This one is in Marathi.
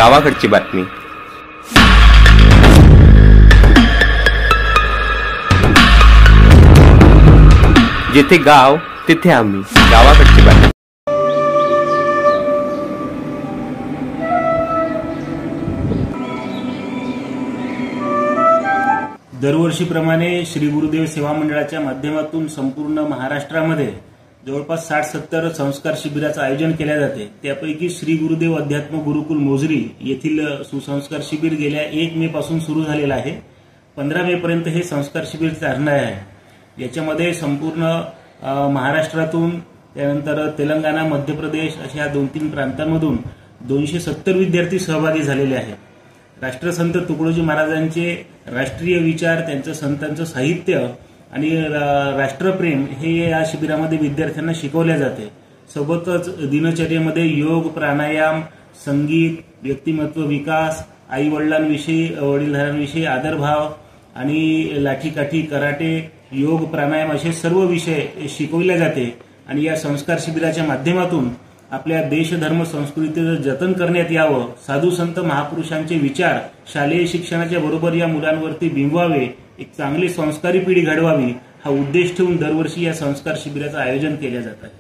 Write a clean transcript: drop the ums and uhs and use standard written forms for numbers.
गावाकडची बातमी. जिथे गाव तिथे आम्ही. गावाकडची बातमी. दरवर्षीप्रमाणे श्री गुरुदेव सेवा मंडळाच्या माध्यमातून संपूर्ण महाराष्ट्रामध्ये जवळपास 60-70 संस्कार शिबिराचं आयोजन केले जाते. त्यापैकी श्री गुरुदेव अध्यात्म गुरुकुल मोजरी येथील सुसंस्कार शिबिर गेल्या 1 मे पासून सुरू झालेलं आहे. 15 मे पर्यंत हे संस्कार शिबिर चालणार आहे. याच्यामध्ये संपूर्ण महाराष्ट्रातून, त्यानंतर तेलंगणा, मध्य प्रदेश अशा 2-3 प्रांतांमधून 270 विद्यार्थी सहभागी झालेले आहेत. राष्ट्रसंत तुकडोजी महाराजांचे राष्ट्रीय विचार, त्यांचं संतांचं साहित्य आणि राष्ट्रप्रेम हे या शिबिरामध्ये विद्यार्थ्यांना शिकवले जाते. सोबतच दिनचर्येमध्ये योग, प्राणायाम, संगीत, व्यक्तिमत्व विकास, आई वडिलांविषयी, वडीलधाऱ्यांविषयी आदरभाव आणि लाठीकाठी, कराटे, योग, प्राणायाम असे सर्व विषय शिकवले जाते. आणि या संस्कार शिबिराच्या माध्यमातून आपल्या देश, धर्म, संस्कृतीचं जतन करण्यात यावं, साधू संत महापुरुषांचे विचार शालेय शिक्षणाच्या बरोबर या मुलांवरती बिंबवावे, एक चांगली संस्कारी पिढी घडवावी हा उद्देश ठेवून दरवर्षी या संस्कार शिबिराचं आयोजन केले जात आहे.